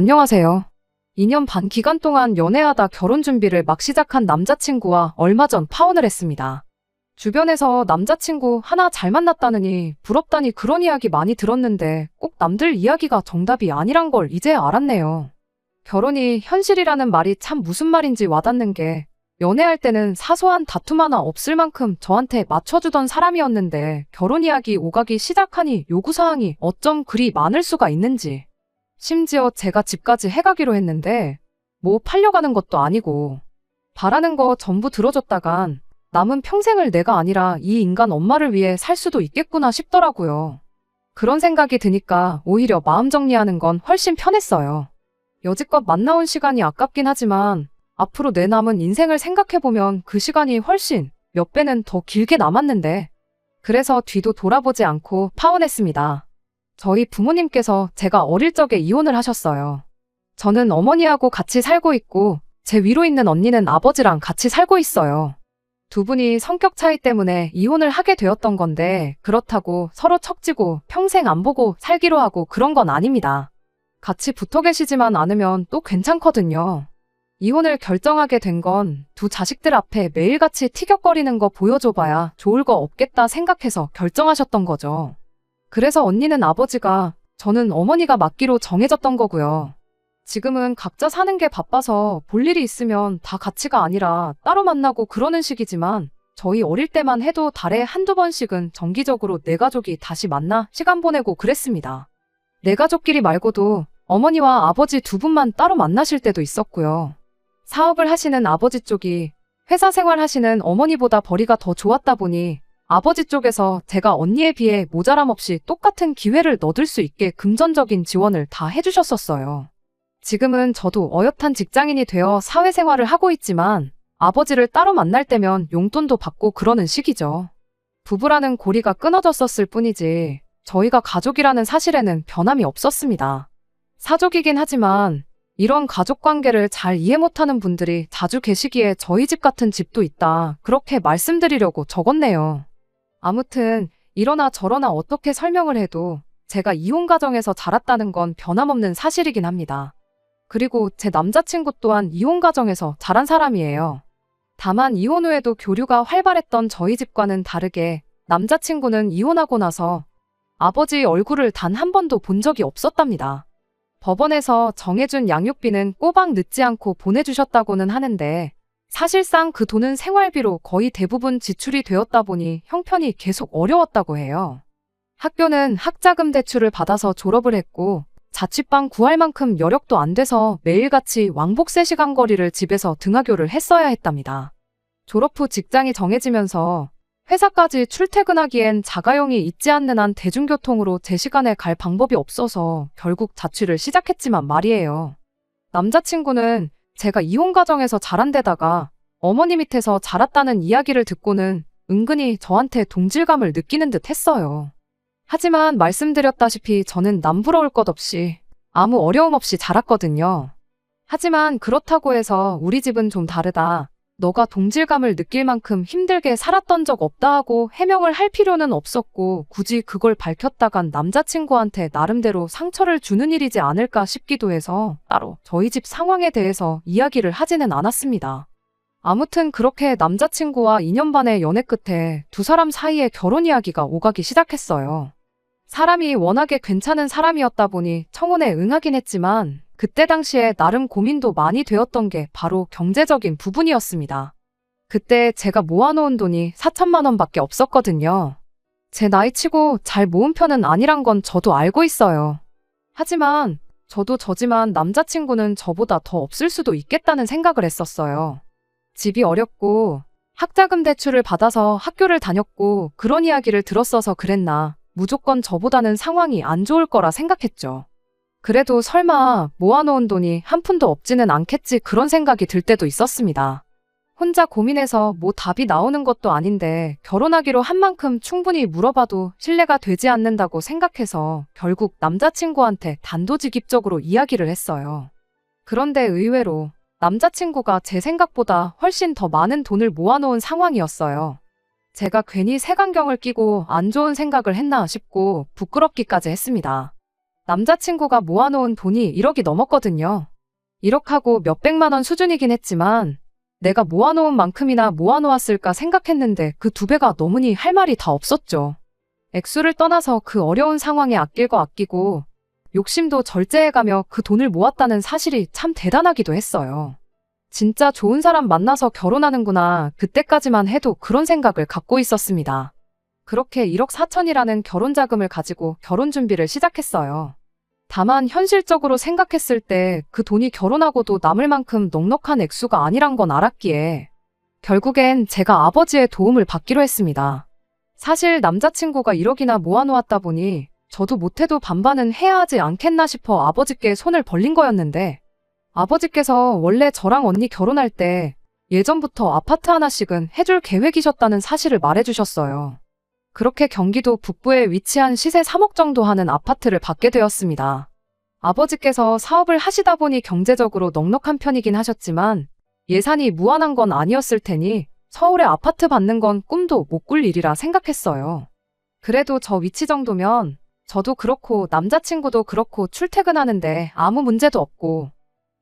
안녕하세요. 2년 반 기간 동안 연애하다 결혼 준비를 막 시작한 남자친구와 얼마 전 파혼을 했습니다. 주변에서 남자친구 하나 잘 만났다느니 부럽다니 그런 이야기 많이 들었는데 꼭 남들 이야기가 정답이 아니란 걸 이제 알았네요. 결혼이 현실이라는 말이 참 무슨 말인지 와닿는 게 연애할 때는 사소한 다툼 하나 없을 만큼 저한테 맞춰주던 사람이었는데 결혼 이야기 오가기 시작하니 요구사항이 어쩜 그리 많을 수가 있는지. 심지어 제가 집까지 해가기로 했는데 뭐 팔려가는 것도 아니고 바라는 거 전부 들어줬다간 남은 평생을 내가 아니라 이 인간 엄마를 위해 살 수도 있겠구나 싶더라고요. 그런 생각이 드니까 오히려 마음 정리하는 건 훨씬 편했어요. 여지껏 만나온 시간이 아깝긴 하지만 앞으로 내 남은 인생을 생각해보면 그 시간이 훨씬 몇 배는 더 길게 남았는데 그래서 뒤도 돌아보지 않고 파혼했습니다. 저희 부모님께서 제가 어릴 적에 이혼을 하셨어요. 저는 어머니하고 같이 살고 있고 제 위로 있는 언니는 아버지랑 같이 살고 있어요. 두 분이 성격 차이 때문에 이혼을 하게 되었던 건데 그렇다고 서로 척지고 평생 안 보고 살기로 하고 그런 건 아닙니다. 같이 붙어 계시지만 않으면 또 괜찮거든요. 이혼을 결정하게 된 건 두 자식들 앞에 매일같이 티격거리는 거 보여줘봐야 좋을 거 없겠다 생각해서 결정하셨던 거죠. 그래서 언니는 아버지가, 저는 어머니가 맡기로 정해졌던 거고요. 지금은 각자 사는 게 바빠서 볼 일이 있으면 다 같이가 아니라 따로 만나고 그러는 식이지만 저희 어릴 때만 해도 달에 한두 번씩은 정기적으로 내 가족이 다시 만나 시간 보내고 그랬습니다. 내 가족끼리 말고도 어머니와 아버지 두 분만 따로 만나실 때도 있었고요. 사업을 하시는 아버지 쪽이 회사 생활 하시는 어머니보다 벌이가 더 좋았다 보니 아버지 쪽에서 제가 언니에 비해 모자람 없이 똑같은 기회를 얻을 수 있게 금전적인 지원을 다 해주셨었어요. 지금은 저도 어엿한 직장인이 되어 사회생활을 하고 있지만 아버지를 따로 만날 때면 용돈도 받고 그러는 시기죠. 부부라는 고리가 끊어졌었을 뿐이지 저희가 가족이라는 사실에는 변함이 없었습니다. 사족이긴 하지만 이런 가족관계를 잘 이해 못하는 분들이 자주 계시기에 저희 집 같은 집도 있다 그렇게 말씀드리려고 적었네요. 아무튼 이러나 저러나 어떻게 설명을 해도 제가 이혼 가정에서 자랐다는 건 변함없는 사실이긴 합니다. 그리고 제 남자친구 또한 이혼 가정에서 자란 사람이에요. 다만 이혼 후에도 교류가 활발했던 저희 집과는 다르게 남자친구는 이혼하고 나서 아버지 얼굴을 단 한 번도 본 적이 없었답니다. 법원에서 정해준 양육비는 꼬박 늦지 않고 보내주셨다고는 하는데 사실상 그 돈은 생활비로 거의 대부분 지출이 되었다 보니 형편이 계속 어려웠다고 해요. 학교는 학자금 대출을 받아서 졸업을 했고 자취방 구할 만큼 여력도 안 돼서 매일같이 왕복 3시간 거리를 집에서 등하교를 했어야 했답니다. 졸업 후 직장이 정해지면서 회사까지 출퇴근하기엔 자가용이 있지 않는 한 대중교통으로 제 시간에 갈 방법이 없어서 결국 자취를 시작했지만 말이에요. 남자친구는 제가 이혼 가정에서 자란 데다가 어머니 밑에서 자랐다는 이야기를 듣고는 은근히 저한테 동질감을 느끼는 듯 했어요. 하지만 말씀드렸다시피 저는 남부러울 것 없이 아무 어려움 없이 자랐거든요. 하지만 그렇다고 해서 우리 집은 좀 다르다. 너가 동질감을 느낄 만큼 힘들게 살았던 적 없다 하고 해명을 할 필요는 없었고 굳이 그걸 밝혔다간 남자친구한테 나름대로 상처를 주는 일이지 않을까 싶기도 해서 따로 저희 집 상황에 대해서 이야기를 하지는 않았습니다. 아무튼 그렇게 남자친구와 2년 반의 연애 끝에 두 사람 사이에 결혼 이야기가 오가기 시작했어요. 사람이 워낙에 괜찮은 사람이었다 보니 청혼에 응하긴 했지만 그때 당시에 나름 고민도 많이 되었던 게 바로 경제적인 부분이었습니다. 그때 제가 모아놓은 돈이 4천만 원밖에 없었거든요. 제 나이치고 잘 모은 편은 아니란 건 저도 알고 있어요. 하지만 저도 저지만 남자친구는 저보다 더 없을 수도 있겠다는 생각을 했었어요. 집이 어렵고 학자금 대출을 받아서 학교를 다녔고 그런 이야기를 들었어서 그랬나 무조건 저보다는 상황이 안 좋을 거라 생각했죠. 그래도 설마 모아놓은 돈이 한 푼도 없지는 않겠지 그런 생각이 들 때도 있었습니다. 혼자 고민해서 뭐 답이 나오는 것도 아닌데 결혼하기로 한 만큼 충분히 물어봐도 신뢰가 되지 않는다고 생각해서 결국 남자친구한테 단도직입적으로 이야기를 했어요. 그런데 의외로 남자친구가 제 생각보다 훨씬 더 많은 돈을 모아놓은 상황이었어요. 제가 괜히 색안경을 끼고 안 좋은 생각을 했나 싶고 부끄럽기까지 했습니다. 남자친구가 모아놓은 돈이 1억이 넘었거든요. 1억하고 몇백만 원 수준이긴 했지만 내가 모아놓은 만큼이나 모아놓았을까 생각했는데 그 2배가 넘으니 할 말이 다 없었죠. 액수를 떠나서 그 어려운 상황에 아낄 거 아끼고 욕심도 절제해가며 그 돈을 모았다는 사실이 참 대단하기도 했어요. 진짜 좋은 사람 만나서 결혼하는구나. 그때까지만 해도 그런 생각을 갖고 있었습니다. 그렇게 1억 4천이라는 결혼 자금을 가지고 결혼 준비를 시작했어요. 다만 현실적으로 생각했을 때 그 돈이 결혼하고도 남을 만큼 넉넉한 액수가 아니란 건 알았기에 결국엔 제가 아버지의 도움을 받기로 했습니다. 사실 남자친구가 1억이나 모아놓았다 보니 저도 못해도 반반은 해야 하지 않겠나 싶어 아버지께 손을 벌린 거였는데 아버지께서 원래 저랑 언니 결혼할 때 예전부터 아파트 하나씩은 해줄 계획이셨다는 사실을 말해주셨어요. 그렇게 경기도 북부에 위치한 시세 3억 정도 하는 아파트를 받게 되었습니다. 아버지께서 사업을 하시다 보니 경제적으로 넉넉한 편이긴 하셨지만 예산이 무한한 건 아니었을 테니 서울에 아파트 받는 건 꿈도 못 꿀 일이라 생각했어요. 그래도 저 위치 정도면 저도 그렇고 남자친구도 그렇고 출퇴근하는데 아무 문제도 없고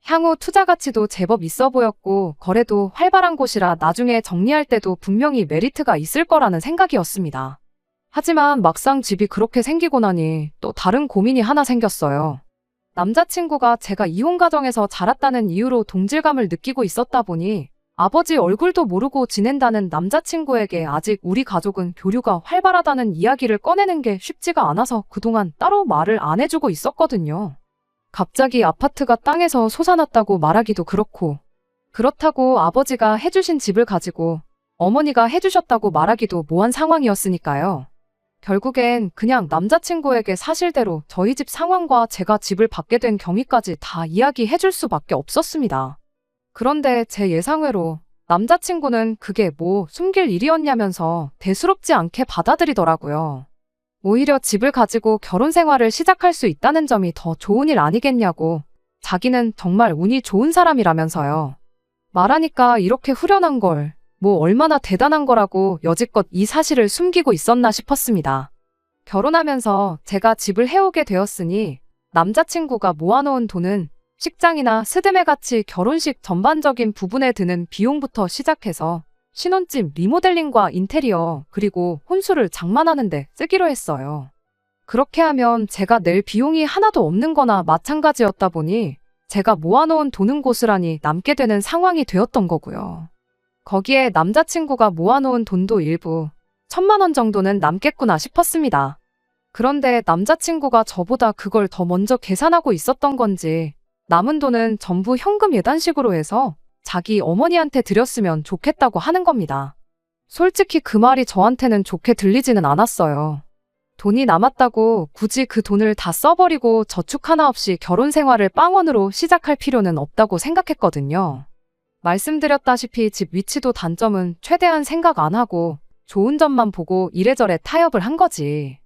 향후 투자 가치도 제법 있어 보였고 거래도 활발한 곳이라 나중에 정리할 때도 분명히 메리트가 있을 거라는 생각이었습니다. 하지만 막상 집이 그렇게 생기고 나니 또 다른 고민이 하나 생겼어요. 남자친구가 제가 이혼 가정에서 자랐다는 이유로 동질감을 느끼고 있었다 보니 아버지 얼굴도 모르고 지낸다는 남자친구에게 아직 우리 가족은 교류가 활발하다는 이야기를 꺼내는 게 쉽지가 않아서 그동안 따로 말을 안 해주고 있었거든요. 갑자기 아파트가 땅에서 솟아났다고 말하기도 그렇고 그렇다고 아버지가 해주신 집을 가지고 어머니가 해주셨다고 말하기도 모한 상황이었으니까요. 결국엔 그냥 남자친구에게 사실대로 저희 집 상황과 제가 집을 받게 된 경위까지 다 이야기해줄 수밖에 없었습니다. 그런데 제 예상외로 남자친구는 그게 뭐 숨길 일이었냐면서 대수롭지 않게 받아들이더라고요. 오히려 집을 가지고 결혼 생활을 시작할 수 있다는 점이 더 좋은 일 아니겠냐고 자기는 정말 운이 좋은 사람이라면서요. 말하니까 이렇게 후련한 걸 뭐 얼마나 대단한 거라고 여지껏 이 사실을 숨기고 있었나 싶었습니다. 결혼하면서 제가 집을 해오게 되었으니 남자친구가 모아놓은 돈은 식장이나 스드메 같이 결혼식 전반적인 부분에 드는 비용부터 시작해서 신혼집 리모델링과 인테리어 그리고 혼수를 장만하는 데 쓰기로 했어요. 그렇게 하면 제가 낼 비용이 하나도 없는 거나 마찬가지였다 보니 제가 모아놓은 돈은 고스란히 남게 되는 상황이 되었던 거고요. 거기에 남자친구가 모아놓은 돈도 일부 1,000만 원 정도는 남겠구나 싶었습니다. 그런데 남자친구가 저보다 그걸 더 먼저 계산하고 있었던 건지 남은 돈은 전부 현금 예단식으로 해서 자기 어머니한테 드렸으면 좋겠다고 하는 겁니다. 솔직히 그 말이 저한테는 좋게 들리지는 않았어요. 돈이 남았다고 굳이 그 돈을 다 써버리고 저축 하나 없이 결혼 생활을 빵원으로 시작할 필요는 없다고 생각했거든요. 말씀드렸다시피 집 위치도 단점은 최대한 생각 안 하고 좋은 점만 보고 이래저래 타협을 한 거지.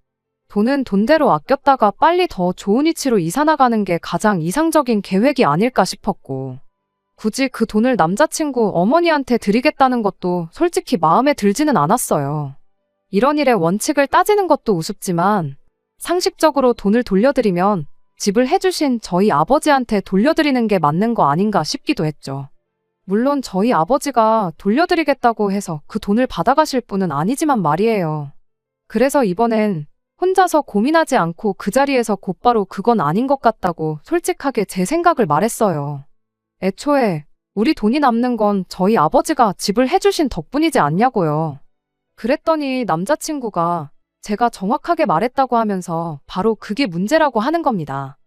돈은 돈대로 아꼈다가 빨리 더 좋은 위치로 이사 나가는 게 가장 이상적인 계획이 아닐까 싶었고 굳이 그 돈을 남자친구 어머니한테 드리겠다는 것도 솔직히 마음에 들지는 않았어요. 이런 일의 원칙을 따지는 것도 우습지만 상식적으로 돈을 돌려드리면 집을 해주신 저희 아버지한테 돌려드리는 게 맞는 거 아닌가 싶기도 했죠. 물론 저희 아버지가 돌려드리겠다고 해서 그 돈을 받아가실 분은 아니지만 말이에요. 그래서 이번엔 혼자서 고민하지 않고 그 자리에서 곧바로 그건 아닌 것 같다고 솔직하게 제 생각을 말했어요. 애초에 우리 돈이 남는 건 저희 아버지가 집을 해주신 덕분이지 않냐고요. 그랬더니 남자친구가 제가 정확하게 말했다고 하면서 바로 그게 문제라고 하는 겁니다.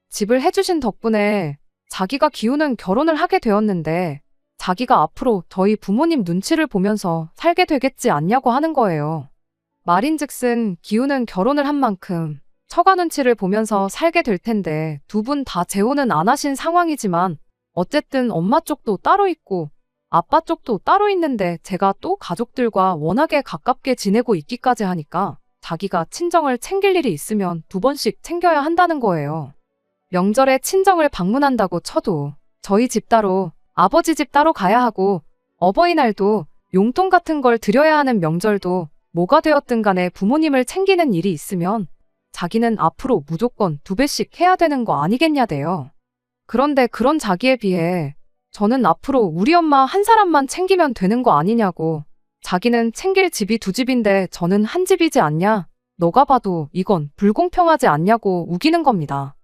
집을 해주신 덕분에 자기가 기우는 결혼을 하게 되었는데 자기가 앞으로 저희 부모님 눈치를 보면서 살게 되겠지 않냐고 하는 거예요. 말인즉슨 기우는 결혼을 한 만큼 처가 눈치를 보면서 살게 될 텐데 두 분 다 재혼은 안 하신 상황이지만 어쨌든 엄마 쪽도 따로 있고 아빠 쪽도 따로 있는데 제가 또 가족들과 워낙에 가깝게 지내고 있기까지 하니까 자기가 친정을 챙길 일이 있으면 2번씩 챙겨야 한다는 거예요. 명절에 친정을 방문한다고 쳐도 저희 집 따로 아버지 집 따로 가야 하고 어버이날도 용돈 같은 걸 드려야 하는 명절도 뭐가 되었든 간에 부모님을 챙기는 일이 있으면 자기는 앞으로 무조건 2배씩 해야 되는 거 아니겠냐대요. 그런데 그런 자기에 비해 저는 앞으로 우리 엄마 한 사람만 챙기면 되는 거 아니냐고. 자기는 챙길 집이 2집인데 저는 한 집이지 않냐? 너가 봐도 이건 불공평하지 않냐고 우기는 겁니다.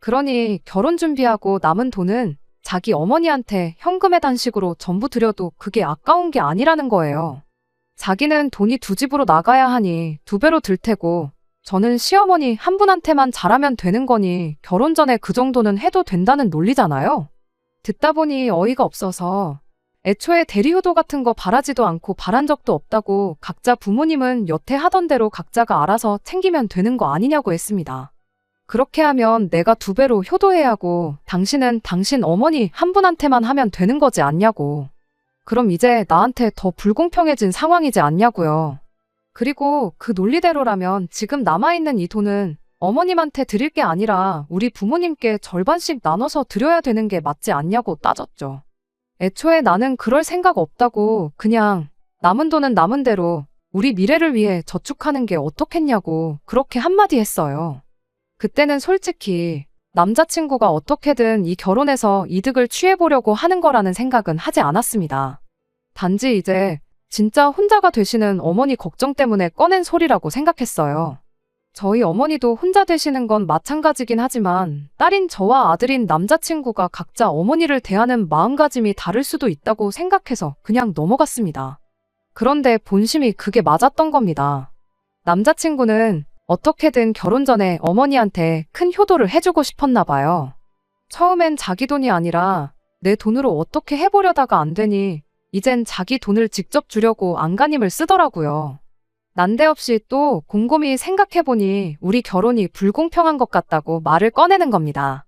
그러니 결혼 준비하고 남은 돈은 자기 어머니한테 현금의 단식으로 전부 드려도 그게 아까운 게 아니라는 거예요. 자기는 돈이 2집으로 나가야 하니 2배로 들 테고 저는 시어머니 한 분한테만 잘하면 되는 거니 결혼 전에 그 정도는 해도 된다는 논리잖아요. 듣다 보니 어이가 없어서 애초에 대리효도 같은 거 바라지도 않고 바란 적도 없다고 각자 부모님은 여태 하던 대로 각자가 알아서 챙기면 되는 거 아니냐고 했습니다. 그렇게 하면 내가 2배로 효도해야 하고 당신은 당신 어머니 한 분한테만 하면 되는 거지 않냐고. 그럼 이제 나한테 더 불공평해진 상황이지 않냐고요. 그리고 그 논리대로라면 지금 남아있는 이 돈은 어머님한테 드릴 게 아니라 우리 부모님께 절반씩 나눠서 드려야 되는 게 맞지 않냐고 따졌죠. 애초에 나는 그럴 생각 없다고 그냥 남은 돈은 남은 대로 우리 미래를 위해 저축하는 게 어떻겠냐고 그렇게 한마디 했어요. 그때는 솔직히 남자친구가 어떻게든 이 결혼에서 이득을 취해보려고 하는 거라는 생각은 하지 않았습니다. 단지 이제 진짜 혼자가 되시는 어머니 걱정 때문에 꺼낸 소리라고 생각했어요. 저희 어머니도 혼자 되시는 건 마찬가지긴 하지만 딸인 저와 아들인 남자친구가 각자 어머니를 대하는 마음가짐이 다를 수도 있다고 생각해서 그냥 넘어갔습니다. 그런데 본심이 그게 맞았던 겁니다. 남자친구는 어떻게든 결혼 전에 어머니한테 큰 효도를 해주고 싶었나 봐요. 처음엔 자기 돈이 아니라 내 돈으로 어떻게 해보려다가 안 되니 이젠 자기 돈을 직접 주려고 안간힘을 쓰더라고요. 난데없이 또 곰곰이 생각해보니 우리 결혼이 불공평한 것 같다고 말을 꺼내는 겁니다.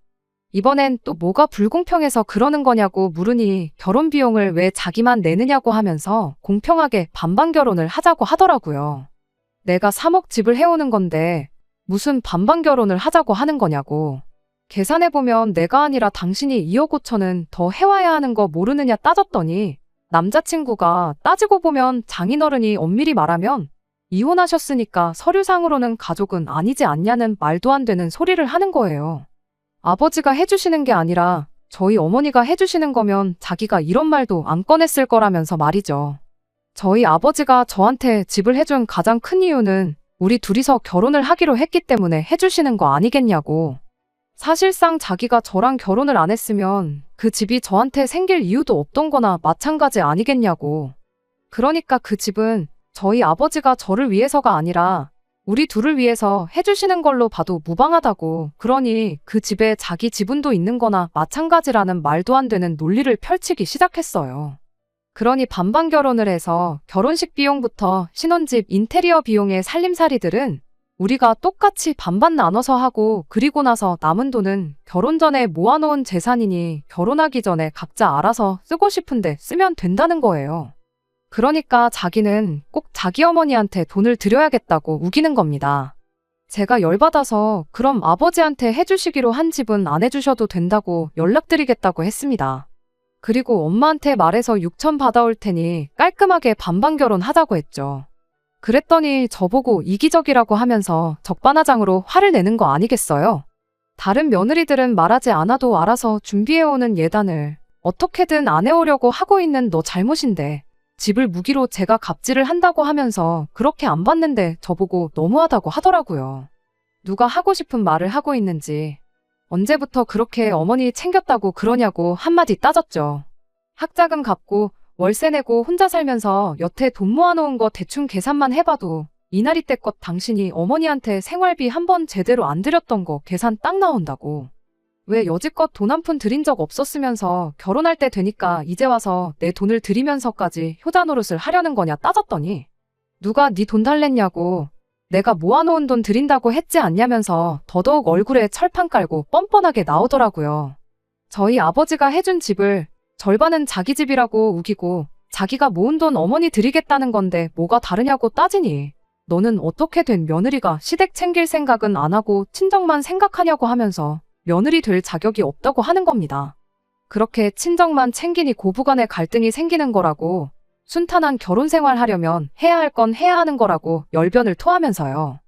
이번엔 또 뭐가 불공평해서 그러는 거냐고 물으니 결혼 비용을 왜 자기만 내느냐고 하면서 공평하게 반반 결혼을 하자고 하더라고요. 내가 3억 집을 해오는 건데 무슨 반반 결혼을 하자고 하는 거냐고. 계산해보면 내가 아니라 당신이 2억 5천은 더 해와야 하는 거 모르느냐 따졌더니 남자친구가 따지고 보면 장인어른이 엄밀히 말하면 이혼하셨으니까 서류상으로는 가족은 아니지 않냐는 말도 안 되는 소리를 하는 거예요. 아버지가 해주시는 게 아니라 저희 어머니가 해주시는 거면 자기가 이런 말도 안 꺼냈을 거라면서 말이죠. 저희 아버지가 저한테 집을 해준 가장 큰 이유는 우리 둘이서 결혼을 하기로 했기 때문에 해주시는 거 아니겠냐고. 사실상 자기가 저랑 결혼을 안 했으면 그 집이 저한테 생길 이유도 없던 거나 마찬가지 아니겠냐고. 그러니까 그 집은 저희 아버지가 저를 위해서가 아니라 우리 둘을 위해서 해주시는 걸로 봐도 무방하다고. 그러니 그 집에 자기 지분도 있는 거나 마찬가지라는 말도 안 되는 논리를 펼치기 시작했어요. 그러니 반반 결혼을 해서 결혼식 비용부터 신혼집 인테리어 비용의 살림살이들은 우리가 똑같이 반반 나눠서 하고 그리고 나서 남은 돈은 결혼 전에 모아놓은 재산이니 결혼하기 전에 각자 알아서 쓰고 싶은데 쓰면 된다는 거예요. 그러니까 자기는 꼭 자기 어머니한테 돈을 드려야겠다고 우기는 겁니다. 제가 열받아서 그럼 아버지한테 해주시기로 한 집은 안 해주셔도 된다고 연락드리겠다고 했습니다. 그리고 엄마한테 말해서 6천 받아올 테니 깔끔하게 반반 결혼하자고 했죠. 그랬더니 저보고 이기적이라고 하면서 적반하장으로 화를 내는 거 아니겠어요? 다른 며느리들은 말하지 않아도 알아서 준비해오는 예단을 어떻게든 안 해오려고 하고 있는 너 잘못인데 집을 무기로 제가 갑질을 한다고 하면서 그렇게 안 받는데 저보고 너무하다고 하더라고요. 누가 하고 싶은 말을 하고 있는지 언제부터 그렇게 어머니 챙겼다고 그러냐고 한마디 따졌죠. 학자금 갚고 월세 내고 혼자 살면서 여태 돈 모아놓은 거 대충 계산만 해봐도 이날이 때껏 당신이 어머니한테 생활비 한 번 제대로 안 드렸던 거 계산 딱 나온다고. 왜 여지껏 돈 한 푼 드린 적 없었으면서 결혼할 때 되니까 이제 와서 내 돈을 드리면서까지 효자 노릇을 하려는 거냐 따졌더니 누가 네 돈 달랬냐고 내가 모아놓은 돈 드린다고 했지 않냐면서 더더욱 얼굴에 철판 깔고 뻔뻔하게 나오더라고요. 저희 아버지가 해준 집을 절반은 자기 집이라고 우기고 자기가 모은 돈 어머니 드리겠다는 건데 뭐가 다르냐고 따지니 너는 어떻게 된 며느리가 시댁 챙길 생각은 안 하고 친정만 생각하냐고 하면서 며느리 될 자격이 없다고 하는 겁니다. 그렇게 친정만 챙기니 고부간의 갈등이 생기는 거라고 순탄한 결혼 생활 하려면 해야 할 건 해야 하는 거라고 열변을 토하면서요.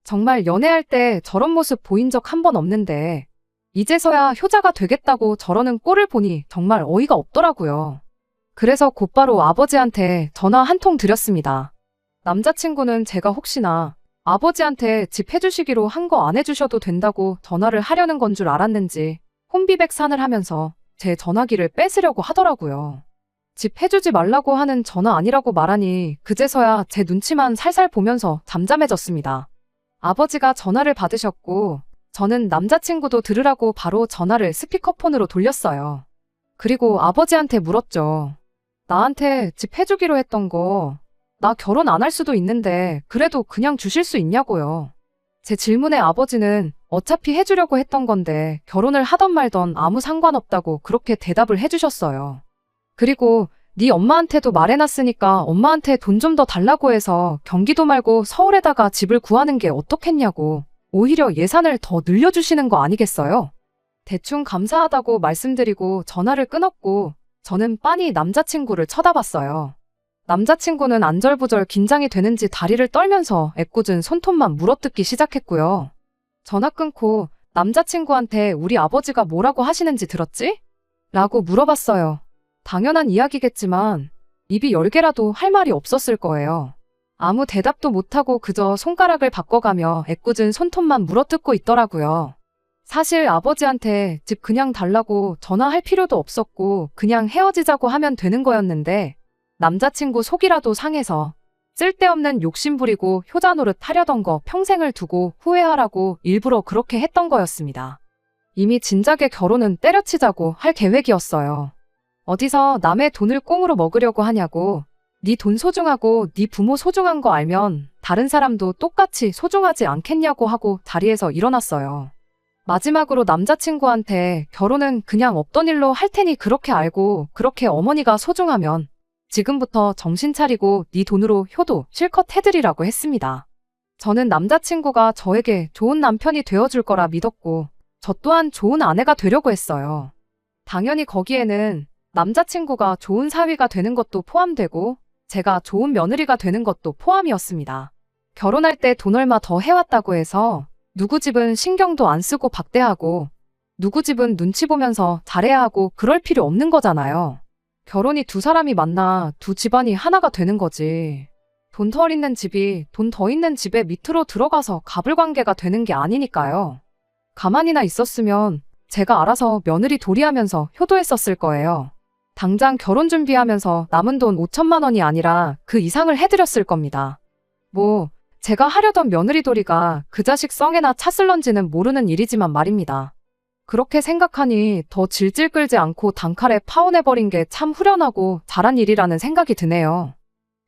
정말 연애할 때 저런 모습 보인 적 한 번 없는데 이제서야 효자가 되겠다고 저러는 꼴을 보니 정말 어이가 없더라고요. 그래서 곧바로 아버지한테 전화 한 통 드렸습니다. 남자친구는 제가 혹시나 아버지한테 집 해주시기로 한 거 안 해주셔도 된다고 전화를 하려는 건 줄 알았는지 혼비백산을 하면서 제 전화기를 뺏으려고 하더라고요. 집 해주지 말라고 하는 전화 아니라고 말하니 그제서야 제 눈치만 살살 보면서 잠잠해졌습니다. 아버지가 전화를 받으셨고 저는 남자친구도 들으라고 바로 전화를 스피커폰으로 돌렸어요. 그리고 아버지한테 물었죠. 나한테 집 해주기로 했던 거 나 결혼 안 할 수도 있는데 그래도 그냥 주실 수 있냐고요. 제 질문에 아버지는 어차피 해주려고 했던 건데 결혼을 하던 말던 아무 상관없다고 그렇게 대답을 해주셨어요. 그리고 네 엄마한테도 말해놨으니까 엄마한테 돈 좀 더 달라고 해서 경기도 말고 서울에다가 집을 구하는 게 어떻겠냐고 오히려 예산을 더 늘려주시는 거 아니겠어요? 대충 감사하다고 말씀드리고 전화를 끊었고 저는 빤히 남자친구를 쳐다봤어요. 남자친구는 안절부절 긴장이 되는지 다리를 떨면서 애꿎은 손톱만 물어뜯기 시작했고요. 전화 끊고 남자친구한테 우리 아버지가 뭐라고 하시는지 들었지? 라고 물어봤어요. 당연한 이야기겠지만 입이 10개라도 할 말이 없었을 거예요. 아무 대답도 못하고 그저 손가락을 바꿔가며 애꿎은 손톱만 물어뜯고 있더라고요. 사실 아버지한테 집 그냥 달라고 전화할 필요도 없었고 그냥 헤어지자고 하면 되는 거였는데 남자친구 속이라도 상해서 쓸데없는 욕심 부리고 효자 노릇 하려던 거 평생을 두고 후회하라고 일부러 그렇게 했던 거였습니다. 이미 진작에 결혼은 때려치자고 할 계획이었어요. 어디서 남의 돈을 꽁으로 먹으려고 하냐고. 네 돈 소중하고 네 부모 소중한 거 알면 다른 사람도 똑같이 소중하지 않겠냐고 하고 자리에서 일어났어요. 마지막으로 남자친구한테 결혼은 그냥 없던 일로 할 테니 그렇게 알고 그렇게 어머니가 소중하면 지금부터 정신 차리고 네 돈으로 효도 실컷 해드리라고 했습니다. 저는 남자친구가 저에게 좋은 남편이 되어줄 거라 믿었고 저 또한 좋은 아내가 되려고 했어요. 당연히 거기에는 남자친구가 좋은 사위가 되는 것도 포함되고 제가 좋은 며느리가 되는 것도 포함이었습니다. 결혼할 때 돈 얼마 더 해왔다고 해서 누구 집은 신경도 안 쓰고 박대하고 누구 집은 눈치 보면서 잘해야 하고 그럴 필요 없는 거잖아요. 결혼이 두 사람이 만나 두 집안이 하나가 되는 거지. 돈 덜 있는 집이 돈 더 있는 집에 밑으로 들어가서 가불관계가 되는 게 아니니까요. 가만히나 있었으면 제가 알아서 며느리 도리하면서 효도했었을 거예요. 당장 결혼 준비하면서 남은 돈 5천만 원이 아니라 그 이상을 해드렸을 겁니다. 뭐 제가 하려던 며느리 도리가 그 자식 성에나 찼을런지는 모르는 일이지만 말입니다. 그렇게 생각하니 더 질질 끌지 않고 단칼에 파혼해버린 게 참 후련하고 잘한 일이라는 생각이 드네요.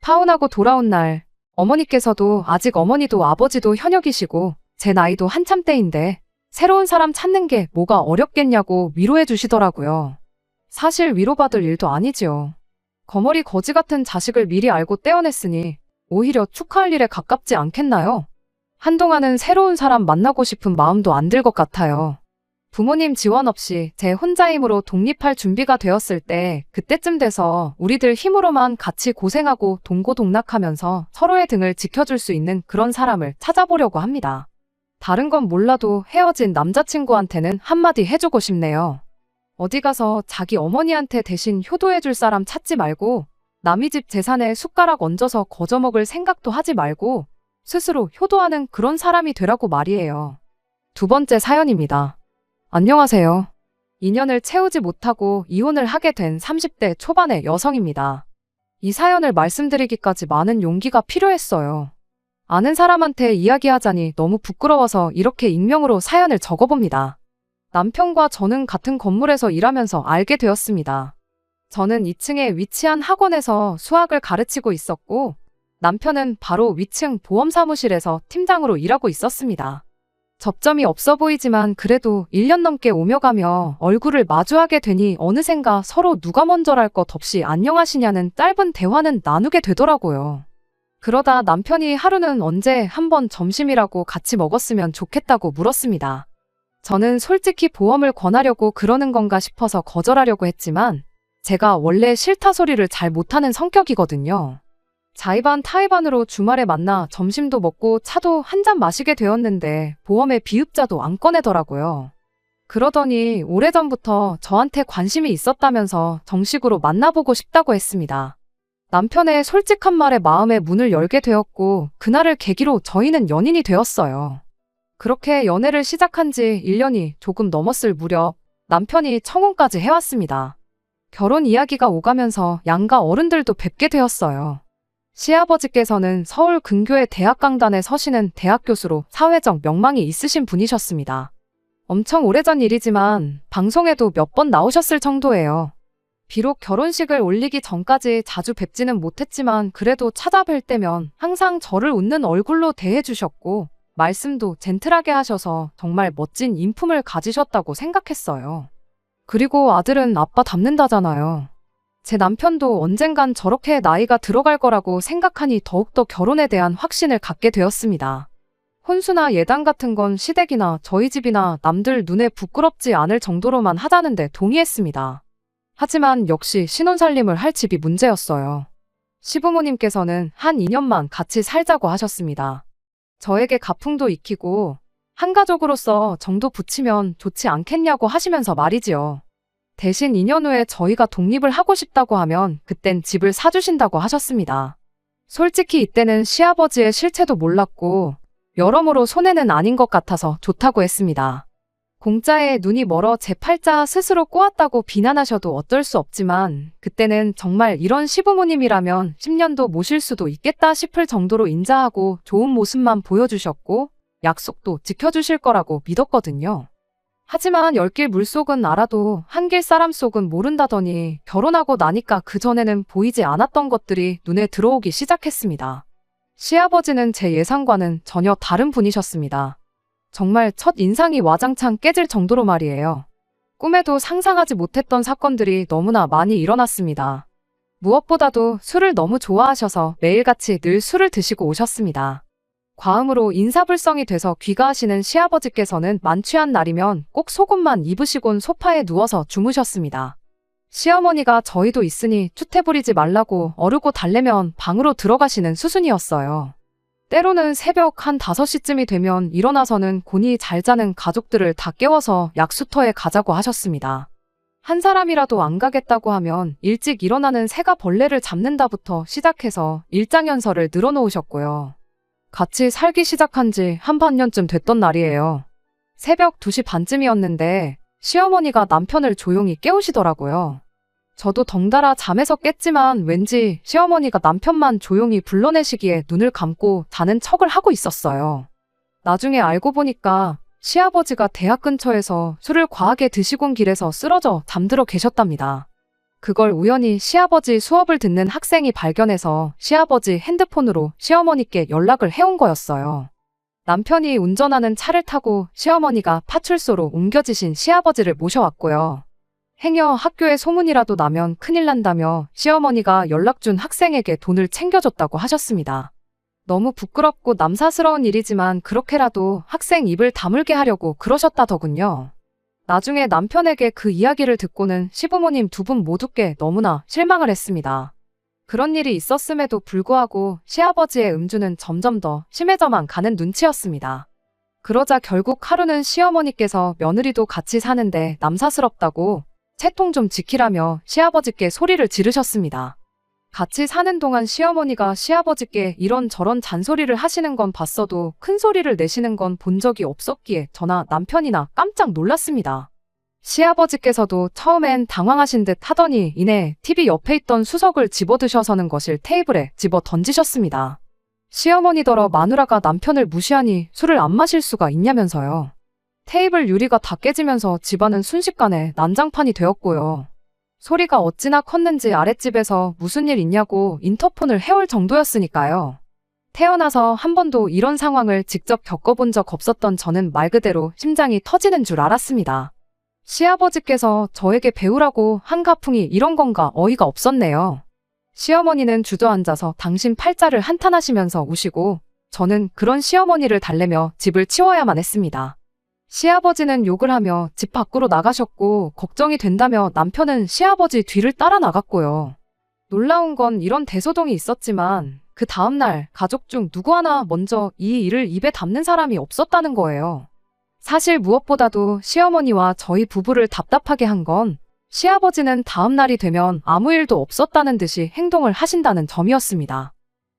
파혼하고 돌아온 날 어머니께서도 아직 어머니도 아버지도 현역이시고 제 나이도 한참 때인데 새로운 사람 찾는 게 뭐가 어렵겠냐고 위로해 주시더라고요. 사실 위로받을 일도 아니지요. 거머리 거지 같은 자식을 미리 알고 떼어냈으니 오히려 축하할 일에 가깝지 않겠나요? 한동안은 새로운 사람 만나고 싶은 마음도 안 들 것 같아요. 부모님 지원 없이 제 혼자 힘으로 독립할 준비가 되었을 때 그때쯤 돼서 우리들 힘으로만 같이 고생하고 동고동락하면서 서로의 등을 지켜줄 수 있는 그런 사람을 찾아보려고 합니다. 다른 건 몰라도 헤어진 남자친구한테는 한마디 해주고 싶네요. 어디 가서 자기 어머니한테 대신 효도해줄 사람 찾지 말고 남의 집 재산에 숟가락 얹어서 거저먹을 생각도 하지 말고 스스로 효도하는 그런 사람이 되라고 말이에요. 두 번째 사연입니다. 안녕하세요. 인연을 채우지 못하고 이혼을 하게 된 30대 초반의 여성입니다. 이 사연을 말씀드리기까지 많은 용기가 필요했어요. 아는 사람한테 이야기하자니 너무 부끄러워서 이렇게 익명으로 사연을 적어봅니다. 남편과 저는 같은 건물에서 일하면서 알게 되었습니다. 저는 2층에 위치한 학원에서 수학을 가르치고 있었고 남편은 바로 위층 보험사무실에서 팀장으로 일하고 있었습니다. 접점이 없어 보이지만 그래도 1년 넘게 오며 가며 얼굴을 마주하게 되니 어느샌가 서로 누가 먼저랄 것 없이 안녕하시냐는 짧은 대화는 나누게 되더라고요. 그러다 남편이 하루는 언제 한번 점심이라고 같이 먹었으면 좋겠다고 물었습니다. 저는 솔직히 보험을 권하려고 그러는 건가 싶어서 거절하려고 했지만 제가 원래 싫다 소리를 잘 못하는 성격이거든요. 자의반 타의반으로 주말에 만나 점심도 먹고 차도 한 잔 마시게 되었는데 보험의 비읍자도 안 꺼내더라고요. 그러더니 오래전부터 저한테 관심이 있었다면서 정식으로 만나보고 싶다고 했습니다. 남편의 솔직한 말에 마음의 문을 열게 되었고 그날을 계기로 저희는 연인이 되었어요. 그렇게 연애를 시작한 지 1년이 조금 넘었을 무렵 남편이 청혼까지 해왔습니다. 결혼 이야기가 오가면서 양가 어른들도 뵙게 되었어요. 시아버지께서는 서울 근교의 대학 강단에 서시는 대학 교수로 사회적 명망이 있으신 분이셨습니다. 엄청 오래전 일이지만 방송에도 몇 번 나오셨을 정도예요. 비록 결혼식을 올리기 전까지 자주 뵙지는 못했지만 그래도 찾아뵐 때면 항상 저를 웃는 얼굴로 대해주셨고 말씀도 젠틀하게 하셔서 정말 멋진 인품을 가지셨다고 생각했어요. 그리고 아들은 아빠 닮는다잖아요. 제 남편도 언젠간 저렇게 나이가 들어갈 거라고 생각하니 더욱더 결혼에 대한 확신을 갖게 되었습니다. 혼수나 예단 같은 건 시댁이나 저희 집이나 남들 눈에 부끄럽지 않을 정도로만 하자는데 동의했습니다. 하지만 역시 신혼살림을 할 집이 문제였어요. 시부모님께서는 한 2년만 같이 살자고 하셨습니다. 저에게 가풍도 익히고 한가족으로서 정도 붙이면 좋지 않겠냐고 하시면서 말이지요. 대신 2년 후에 저희가 독립을 하고 싶다고 하면 그땐 집을 사주신다고 하셨습니다. 솔직히 이때는 시아버지의 실체도 몰랐고 여러모로 손해는 아닌 것 같아서 좋다고 했습니다. 공짜에 눈이 멀어 제 팔자 스스로 꼬았다고 비난하셔도 어쩔 수 없지만 그때는 정말 이런 시부모님이라면 10년도 모실 수도 있겠다 싶을 정도로 인자하고 좋은 모습만 보여주셨고 약속도 지켜주실 거라고 믿었거든요. 하지만 열길 물속은 알아도 한길 사람 속은 모른다더니 결혼하고 나니까 그전에는 보이지 않았던 것들이 눈에 들어오기 시작했습니다. 시아버지는 제 예상과는 전혀 다른 분이셨습니다. 정말 첫 인상이 와장창 깨질 정도로 말이에요. 꿈에도 상상하지 못했던 사건들이 너무나 많이 일어났습니다. 무엇보다도 술을 너무 좋아하셔서 매일같이 늘 술을 드시고 오셨습니다. 과음으로 인사불성이 돼서 귀가하시는 시아버지께서는 만취한 날이면 꼭 속옷만 입으시곤 소파에 누워서 주무셨습니다. 시어머니가 저희도 있으니 추태 부리지 말라고 어르고 달래면 방으로 들어가시는 수순이었어요. 때로는 새벽 한 5시쯤이 되면 일어나서는 곤히 잘 자는 가족들을 다 깨워서 약수터에 가자고 하셨습니다. 한 사람이라도 안 가겠다고 하면 일찍 일어나는 새가 벌레를 잡는다부터 시작해서 일장연설을 늘어놓으셨고요. 같이 살기 시작한 지 한 반년쯤 됐던 날이에요. 새벽 2시 반쯤이었는데 시어머니가 남편을 조용히 깨우시더라고요. 저도 덩달아 잠에서 깼지만 왠지 시어머니가 남편만 조용히 불러내시기에 눈을 감고 자는 척을 하고 있었어요. 나중에 알고 보니까 시아버지가 대학 근처에서 술을 과하게 드시곤 길에서 쓰러져 잠들어 계셨답니다. 그걸 우연히 시아버지 수업을 듣는 학생이 발견해서 시아버지 핸드폰으로 시어머니께 연락을 해온 거였어요. 남편이 운전하는 차를 타고 시어머니가 파출소로 옮겨지신 시아버지를 모셔왔고요. 행여 학교에 소문이라도 나면 큰일 난다며 시어머니가 연락 준 학생에게 돈을 챙겨줬다고 하셨습니다. 너무 부끄럽고 남사스러운 일이지만 그렇게라도 학생 입을 다물게 하려고 그러셨다더군요. 나중에 남편에게 그 이야기를 듣고는 시부모님 두 분 모두께 너무나 실망을 했습니다. 그런 일이 있었음에도 불구하고 시아버지의 음주는 점점 더 심해져만 가는 눈치였습니다. 그러자 결국 하루는 시어머니께서 며느리도 같이 사는데 남사스럽다고 채통 좀 지키라며 시아버지께 소리를 지르셨습니다. 같이 사는 동안 시어머니가 시아버지께 이런저런 잔소리를 하시는 건 봤어도 큰 소리를 내시는 건 본 적이 없었기에 저나 남편이나 깜짝 놀랐습니다. 시아버지께서도 처음엔 당황하신 듯 하더니 이내 TV 옆에 있던 수석을 집어드셔서는 것을 테이블에 집어 던지셨습니다. 시어머니더러 마누라가 남편을 무시하니 술을 안 마실 수가 있냐면서요. 테이블 유리가 다 깨지면서 집안은 순식간에 난장판이 되었고요. 소리가 어찌나 컸는지 아랫집에서 무슨 일 있냐고 인터폰을 해올 정도였으니까요. 태어나서 한 번도 이런 상황을 직접 겪어본 적 없었던 저는 말 그대로 심장이 터지는 줄 알았습니다. 시아버지께서 저에게 배우라고 한 가풍이 이런 건가 어이가 없었네요. 시어머니는 주저앉아서 당신 팔자를 한탄하시면서 우시고 저는 그런 시어머니를 달래며 집을 치워야만 했습니다. 시아버지는 욕을 하며 집 밖으로 나가셨고 걱정이 된다며 남편은 시아버지 뒤를 따라 나갔고요. 놀라운 건 이런 대소동이 있었지만 그 다음날 가족 중 누구 하나 먼저 이 일을 입에 담는 사람이 없었다는 거예요. 사실 무엇보다도 시어머니와 저희 부부를 답답하게 한 건 시아버지는 다음 날이 되면 아무 일도 없었다는 듯이 행동을 하신다는 점이었습니다.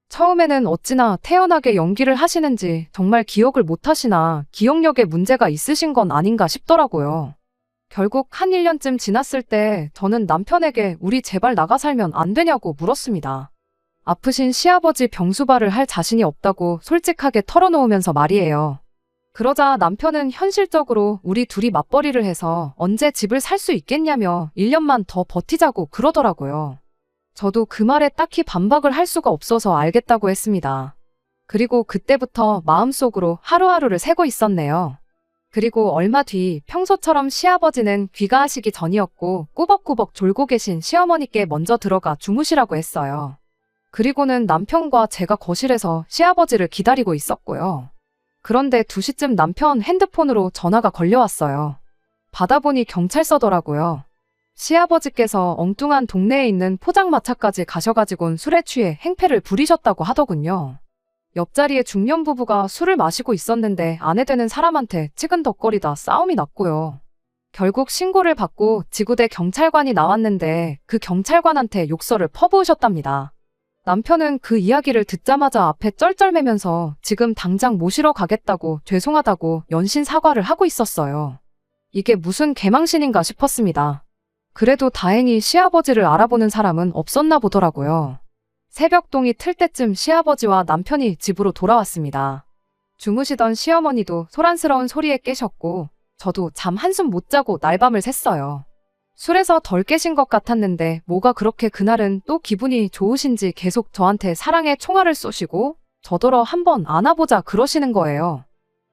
처음에는 어찌나 태연하게 연기를 하시는지 정말 기억을 못 하시나 기억력에 문제가 있으신 건 아닌가 싶더라고요. 결국 한 1년쯤 지났을 때 저는 남편에게 우리 제발 나가 살면 안 되냐고 물었습니다. 아프신 시아버지 병수발을 할 자신이 없다고 솔직하게 털어놓으면서 말이에요. 그러자 남편은 현실적으로 우리 둘이 맞벌이를 해서 언제 집을 살 수 있겠냐며 1년만 더 버티자고 그러더라고요. 저도 그 말에 딱히 반박을 할 수가 없어서 알겠다고 했습니다. 그리고 그때부터 마음속으로 하루하루를 새고 있었네요. 그리고 얼마 뒤 평소처럼 시아버지는 귀가하시기 전이었고 꾸벅꾸벅 졸고 계신 시어머니께 먼저 들어가 주무시라고 했어요. 그리고는 남편과 제가 거실에서 시아버지를 기다리고 있었고요. 그런데 2시쯤 남편 핸드폰으로 전화가 걸려왔어요. 받아보니 경찰서더라고요. 시아버지께서 엉뚱한 동네에 있는 포장마차까지 가셔가지곤 술에 취해 행패를 부리셨다고 하더군요. 옆자리에 중년 부부가 술을 마시고 있었는데 아내 되는 사람한테 치근덕거리다 싸움이 났고요. 결국 신고를 받고 지구대 경찰관이 나왔는데 그 경찰관한테 욕설을 퍼부으셨답니다. 남편은 그 이야기를 듣자마자 앞에 쩔쩔매면서 지금 당장 모시러 가겠다고 죄송하다고 연신 사과를 하고 있었어요. 이게 무슨 개망신인가 싶었습니다. 그래도 다행히 시아버지를 알아보는 사람은 없었나 보더라고요. 새벽동이 틀 때쯤 시아버지와 남편이 집으로 돌아왔습니다. 주무시던 시어머니도 소란스러운 소리에 깨셨고 저도 잠 한숨 못 자고 날밤을 샜어요. 술에서 덜 깨신 것 같았는데 뭐가 그렇게 그날은 또 기분이 좋으신지 계속 저한테 사랑의 총알을 쏘시고 저더러 한번 안아보자 그러시는 거예요.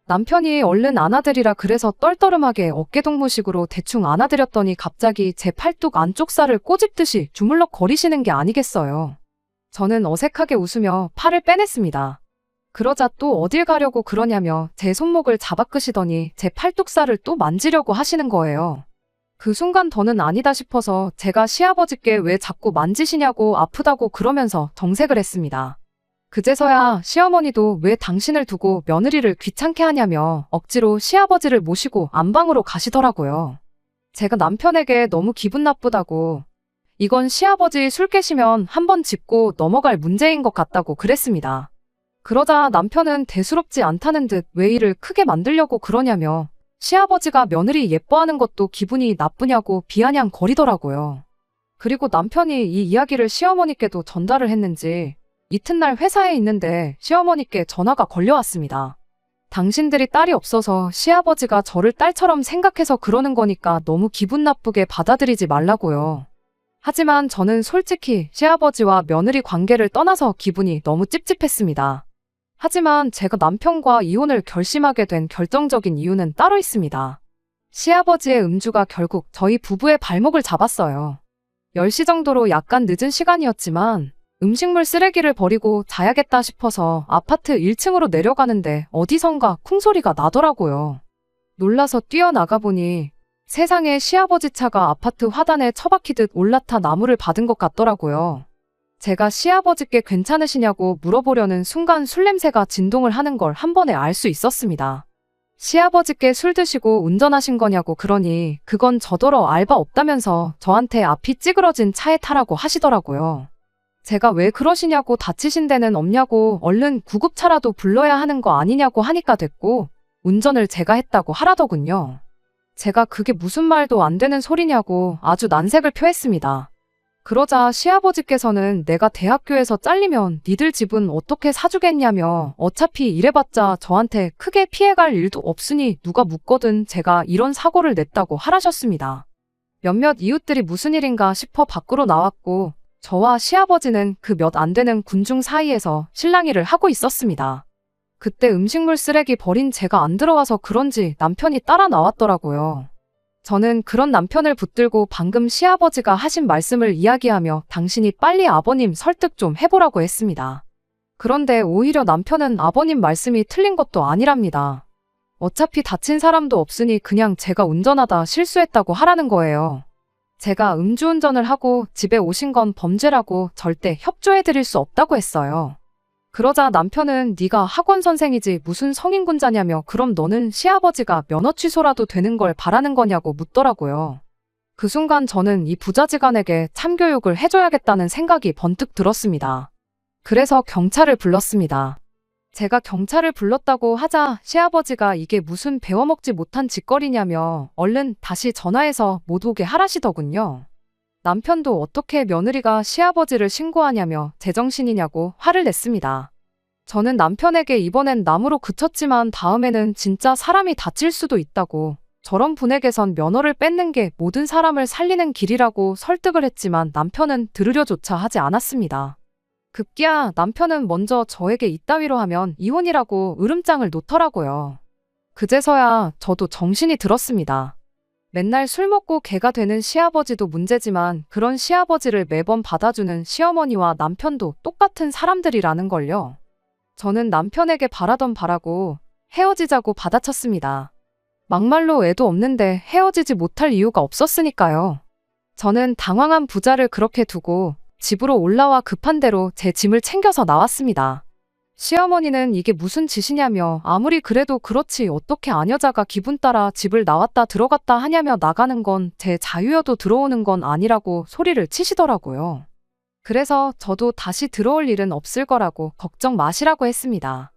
남편이 얼른 안아드리라 그래서 떨떠름하게 어깨동무식으로 대충 안아드렸더니 갑자기 제 팔뚝 안쪽 살을 꼬집듯이 주물럭거리시는 게 아니겠어요. 저는 어색하게 웃으며 팔을 빼냈습니다. 그러자 또 어딜 가려고 그러냐며 제 손목을 잡아 끄시더니 제 팔뚝살을 또 만지려고 하시는 거예요. 그 순간 더는 아니다 싶어서 제가 시아버지께 왜 자꾸 만지시냐고 아프다고 그러면서 정색을 했습니다. 그제서야 시어머니도 왜 당신을 두고 며느리를 귀찮게 하냐며 억지로 시아버지를 모시고 안방으로 가시더라고요. 제가 남편에게 너무 기분 나쁘다고 이건 시아버지 술 깨시면 한번 짚고 넘어갈 문제인 것 같다고 그랬습니다. 그러자 남편은 대수롭지 않다는 듯 왜 일을 크게 만들려고 그러냐며 시아버지가 며느리 예뻐하는 것도 기분이 나쁘냐고 비아냥거리더라고요. 그리고 남편이 이 이야기를 시어머니께도 전달을 했는지 이튿날 회사에 있는데 시어머니께 전화가 걸려왔습니다. 당신들이 딸이 없어서 시아버지가 저를 딸처럼 생각해서 그러는 거니까 너무 기분 나쁘게 받아들이지 말라고요. 하지만 저는 솔직히 시아버지와 며느리 관계를 떠나서 기분이 너무 찝찝했습니다. 하지만 제가 남편과 이혼을 결심하게 된 결정적인 이유는 따로 있습니다. 시아버지의 음주가 결국 저희 부부의 발목을 잡았어요. 10시 정도로 약간 늦은 시간이었지만 음식물 쓰레기를 버리고 자야겠다 싶어서 아파트 1층으로 내려가는데 어디선가 쿵소리가 나더라고요. 놀라서 뛰어나가보니 세상에 시아버지 차가 아파트 화단에 처박히듯 올라타 나무를 받은 것 같더라고요. 제가 시아버지께 괜찮으시냐고 물어보려는 순간 술 냄새가 진동을 하는 걸 한 번에 알 수 있었습니다. 시아버지께 술 드시고 운전하신 거냐고 그러니 그건 저더러 알바 없다면서 저한테 앞이 찌그러진 차에 타라고 하시더라고요. 제가 왜 그러시냐고 다치신 데는 없냐고 얼른 구급차라도 불러야 하는 거 아니냐고 하니까 됐고 운전을 제가 했다고 하라더군요. 제가 그게 무슨 말도 안 되는 소리냐고 아주 난색을 표했습니다. 그러자 시아버지께서는 내가 대학교에서 잘리면 니들 집은 어떻게 사주겠냐며 어차피 이래봤자 저한테 크게 피해갈 일도 없으니 누가 묻거든 제가 이런 사고를 냈다고 하라셨습니다. 몇몇 이웃들이 무슨 일인가 싶어 밖으로 나왔고 저와 시아버지는 그 몇 안 되는 군중 사이에서 실랑이를 하고 있었습니다. 그때 음식물 쓰레기 버린 제가 안 들어와서 그런지 남편이 따라 나왔더라고요. 저는 그런 남편을 붙들고 방금 시아버지가 하신 말씀을 이야기하며 당신이 빨리 아버님 설득 좀 해보라고 했습니다. 그런데 오히려 남편은 아버님 말씀이 틀린 것도 아니랍니다. 어차피 다친 사람도 없으니 그냥 제가 운전하다 실수했다고 하라는 거예요. 제가 음주운전을 하고 집에 오신 건 범죄라고 절대 협조해드릴 수 없다고 했어요. 그러자 남편은 네가 학원 선생이지 무슨 성인군자냐며 그럼 너는 시아버지가 면허 취소라도 되는 걸 바라는 거냐고 묻더라고요. 그 순간 저는 이 부자지간에게 참교육을 해줘야겠다는 생각이 번뜩 들었습니다. 그래서 경찰을 불렀습니다. 제가 경찰을 불렀다고 하자 시아버지가 이게 무슨 배워먹지 못한 짓거리냐며 얼른 다시 전화해서 못 오게 하라시더군요. 남편도 어떻게 며느리가 시아버지를 신고하냐며 제정신이냐고 화를 냈습니다. 저는 남편에게 이번엔 남으로 그쳤지만 다음에는 진짜 사람이 다칠 수도 있다고 저런 분에게선 면허를 뺏는 게 모든 사람을 살리는 길이라고 설득을 했지만 남편은 들으려조차 하지 않았습니다. 급기야 남편은 먼저 저에게 이따위로 하면 이혼이라고 으름장을 놓더라고요. 그제서야 저도 정신이 들었습니다. 맨날 술 먹고 개가 되는 시아버지도 문제지만 그런 시아버지를 매번 받아주는 시어머니와 남편도 똑같은 사람들이라는 걸요. 저는 남편에게 바라던 바라고 헤어지자고 받아쳤습니다. 막말로 애도 없는데 헤어지지 못할 이유가 없었으니까요. 저는 당황한 부자를 그렇게 두고 집으로 올라와 급한 대로 제 짐을 챙겨서 나왔습니다. 시어머니는 이게 무슨 짓이냐며 아무리 그래도 그렇지 어떻게 아녀자가 기분 따라 집을 나왔다 들어갔다 하냐며 나가는 건 제 자유여도 들어오는 건 아니라고 소리를 치시더라고요. 그래서 저도 다시 들어올 일은 없을 거라고 걱정 마시라고 했습니다.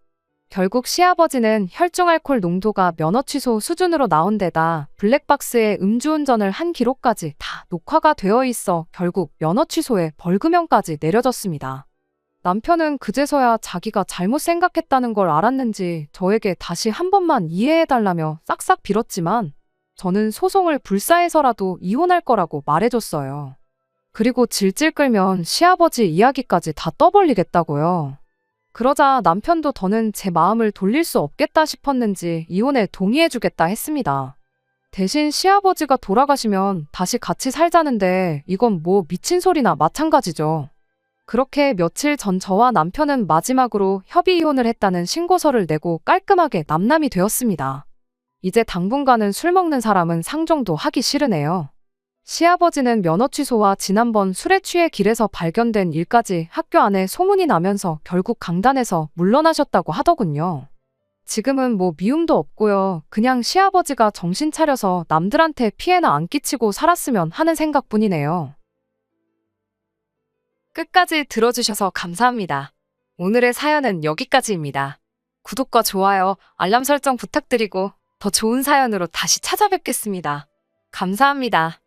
결국 시아버지는 혈중 알코올 농도가 면허 취소 수준으로 나온 데다 블랙박스에 음주운전을 한 기록까지 다 녹화가 되어 있어 결국 면허 취소에 벌금형까지 내려졌습니다. 남편은 그제서야 자기가 잘못 생각했다는 걸 알았는지 저에게 다시 한 번만 이해해달라며 싹싹 빌었지만 저는 소송을 불사해서라도 이혼할 거라고 말해줬어요. 그리고 질질 끌면 시아버지 이야기까지 다 떠벌리겠다고요. 그러자 남편도 더는 제 마음을 돌릴 수 없겠다 싶었는지 이혼에 동의해주겠다 했습니다. 대신 시아버지가 돌아가시면 다시 같이 살자는데 이건 뭐 미친 소리나 마찬가지죠. 그렇게 며칠 전 저와 남편은 마지막으로 협의 이혼을 했다는 신고서를 내고 깔끔하게 남남이 되었습니다. 이제 당분간은 술 먹는 사람은 상종도 하기 싫으네요. 시아버지는 면허 취소와 지난번 술에 취해 길에서 발견된 일까지 학교 안에 소문이 나면서 결국 강단에서 물러나셨다고 하더군요. 지금은 뭐 미움도 없고요. 그냥 시아버지가 정신 차려서 남들한테 피해나 안 끼치고 살았으면 하는 생각뿐이네요. 끝까지 들어주셔서 감사합니다. 오늘의 사연은 여기까지입니다. 구독과 좋아요, 알람 설정 부탁드리고 더 좋은 사연으로 다시 찾아뵙겠습니다. 감사합니다.